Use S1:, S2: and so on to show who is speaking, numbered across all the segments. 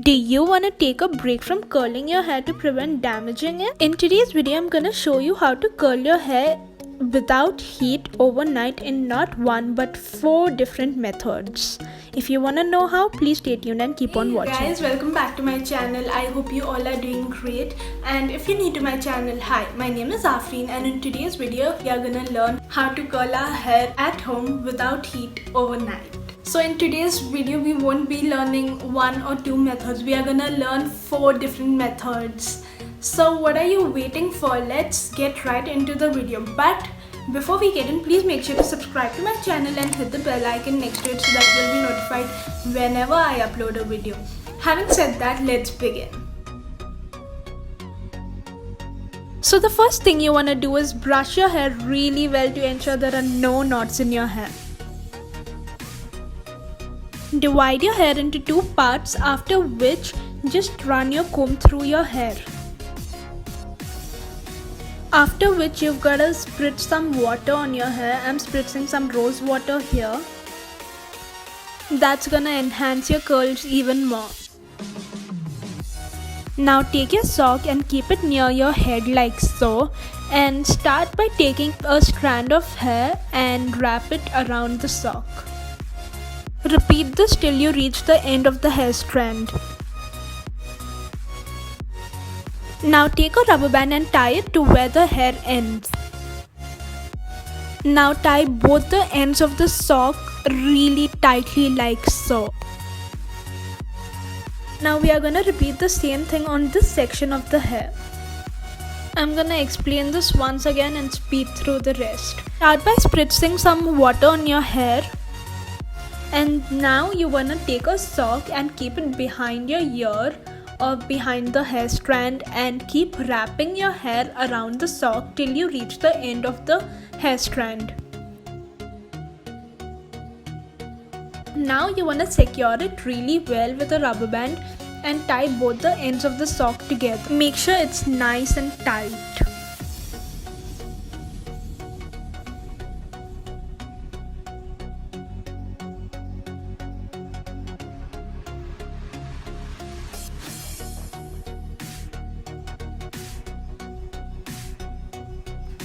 S1: Do you want to take a break from curling your hair to prevent damaging it? In today's video, I'm gonna show you how to curl your hair without heat overnight in not one but 4 different methods. If you wanna know how, please stay tuned and keep on watching.
S2: Hey guys, welcome back to my channel. I hope you all are doing great. And if you're new to my channel, hi, my name is Afreen, and in today's video, we are gonna learn how to curl our hair at home without heat overnight. So in today's video, we won't be learning 1 or 2 methods. We are gonna learn 4 different methods. So what are you waiting for? Let's get right into the video. But before we get in, please make sure to subscribe to my channel and hit the bell icon next to it so that you'll be notified whenever I upload a video. Having said that, let's begin.
S1: So the first thing you want to do is brush your hair really well to ensure there are no knots in your hair. Divide your hair into 2 parts, after which just run your comb through your hair. After which you've got to spritz some water on your hair. I'm spritzing some rose water here. That's gonna enhance your curls even more. Now take your sock and keep it near your head like so, and start by taking a strand of hair and wrap it around the sock. Repeat this till you reach the end of the hair strand. Now take a rubber band and tie it to where the hair ends. Now tie both the ends of the sock really tightly like so. Now we are gonna repeat the same thing on this section of the hair. I'm gonna explain this once again and speed through the rest. Start by spritzing some water on your hair. And now you wanna take a sock and keep it behind your ear or behind the hair strand and keep wrapping your hair around the sock till you reach the end of the hair strand. Now you want to secure it really well with a rubber band and tie both the ends of the sock together. Make sure it's nice and tight.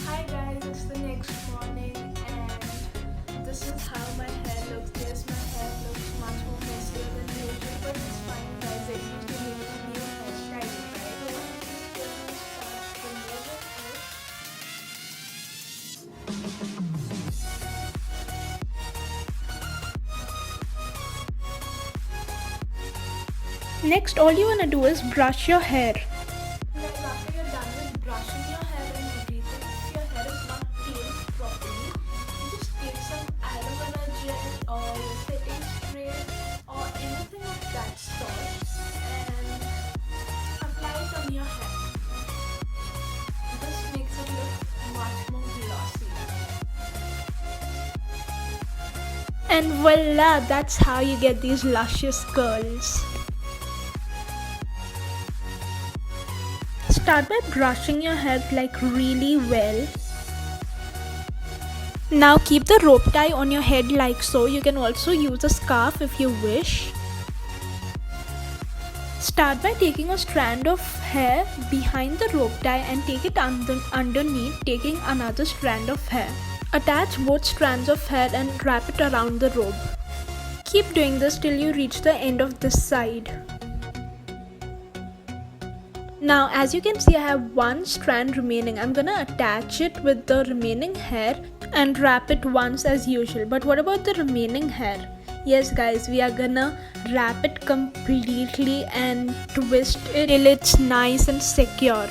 S2: Hi guys, it's the next morning and this is how my hair looks. Yes, my hair looks much more messier than usual, but it's fine guys. At least we're making a new hairstyle, right? So let me start removing it.
S1: Next, all you want to do is brush your hair.
S2: Guys, after you're done with brushing your hair and everything, if your hair is not tamed properly, you just take some aloe vera gel or setting spray or anything of that sort and apply it on your hair. This makes it look much more glossy.
S1: And voila, that's how you get these luscious curls. Start by brushing your hair like really well. Now keep the rope tie on your head like so. You can also use a scarf if you wish. Start by taking a strand of hair behind the rope tie and take it underneath, taking another strand of hair. Attach both strands of hair and wrap it around the rope. Keep doing this till you reach the end of this side. Now as you can see, I have 1 strand remaining. I'm gonna attach it with the remaining hair and wrap it once as usual. But what about the remaining hair? Yes guys, we are gonna wrap it completely and twist it till it's nice and secure.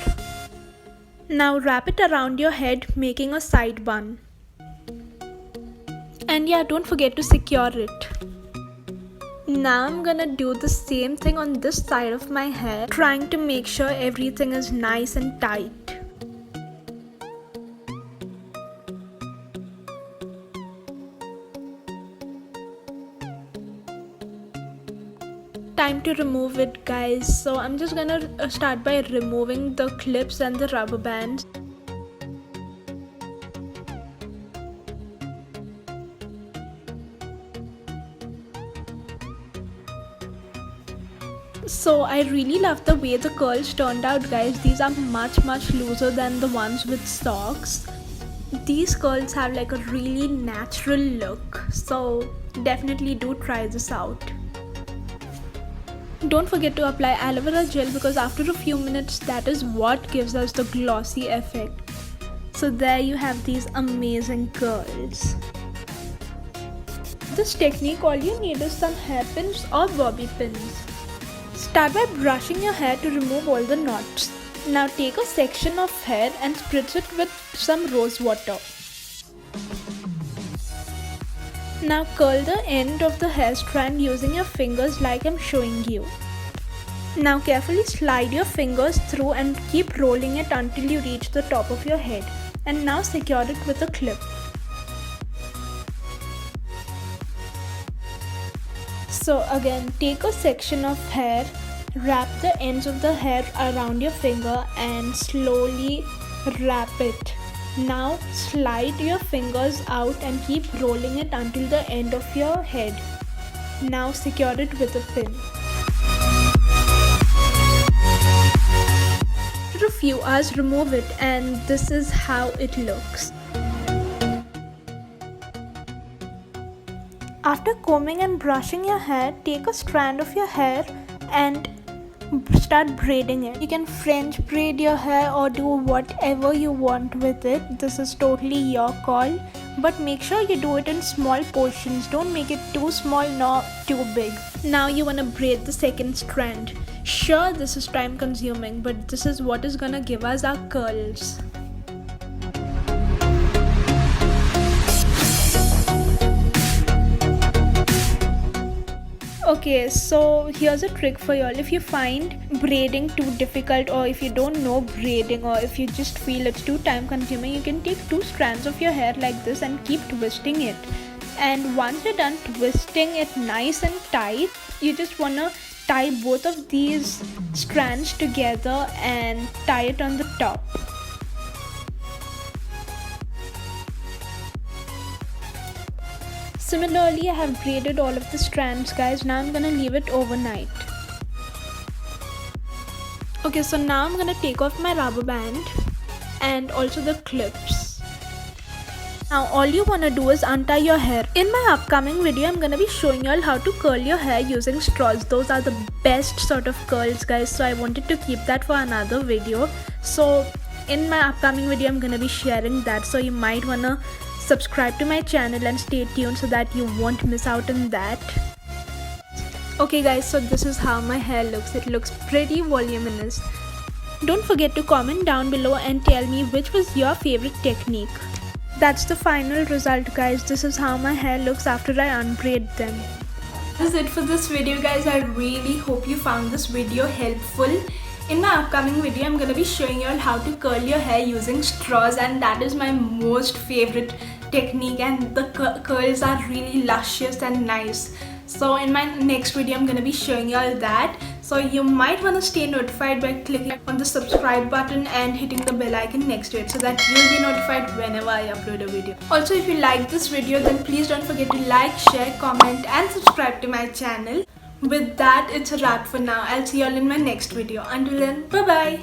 S1: Now wrap it around your head, making a side bun. And yeah, don't forget to secure it. Now I'm gonna do the same thing on this side of my hair, trying to make sure everything is nice and tight. Time to remove it guys. So I'm just gonna start by removing the clips and the rubber bands. So I really love the way the curls turned out, guys. These are much looser than the ones with socks. These curls have like a really natural look, so definitely do try this out. Don't forget to apply aloe vera gel because after a few minutes that is what gives us the glossy effect. So there you have these amazing curls. This technique, all you need is some hairpins or bobby pins. Start by brushing your hair to remove all the knots. Now take a section of hair and spritz it with some rose water. Now curl the end of the hair strand using your fingers like I'm showing you. Now carefully slide your fingers through and keep rolling it until you reach the top of your head. And now secure it with a clip. So again, take a section of hair, wrap the ends of the hair around your finger and slowly wrap it. Now slide your fingers out and keep rolling it until the end of your head. Now secure it with a pin. After a few hours, remove it and this is how it looks. After combing and brushing your hair, take a strand of your hair and start braiding it. You can French braid your hair or do whatever you want with it. This is totally your call, but make sure you do it in small portions. Don't make it too small nor too big. Now you want to braid the second strand. Sure, this is time consuming, but this is what is gonna give us our curls. Okay, so here's a trick for y'all. If you find braiding too difficult, or if you don't know braiding, or if you just feel it's too time consuming, you can take 2 strands of your hair like this and keep twisting it. And once you're done twisting it nice and tight, you just wanna tie both of these strands together and tie it on the top. Similarly, I have braided all of the strands, guys. Now I'm gonna leave it overnight. Okay, so now I'm gonna take off my rubber band and also the clips. Now all you wanna do is untie your hair. In my upcoming video, I'm gonna be showing you all how to curl your hair using straws. Those are the best sort of curls, guys, so I wanted to keep that for another video. So in my upcoming video, I'm gonna be sharing that, so you might wanna subscribe to my channel and stay tuned so that you won't miss out on that. Okay guys, so this is how my hair looks. It looks pretty voluminous. Don't forget to comment down below and tell me which was your favorite technique. That's the final result, guys. This is how my hair looks after I unbraid them.
S2: That is it for this video, guys. I really hope you found this video helpful. In my upcoming video, I'm gonna be showing you all how to curl your hair using straws, and that is my most favorite technique, and the curls are really luscious and nice. So in my next video, I'm gonna be showing you all that. So you might wanna stay notified by clicking on the subscribe button and hitting the bell icon next to it so that you'll be notified whenever I upload a video. Also, if you like this video, then please don't forget to like, share, comment and subscribe to my channel. With that, it's a wrap for now. I'll see you all in my next video. Until then, bye bye.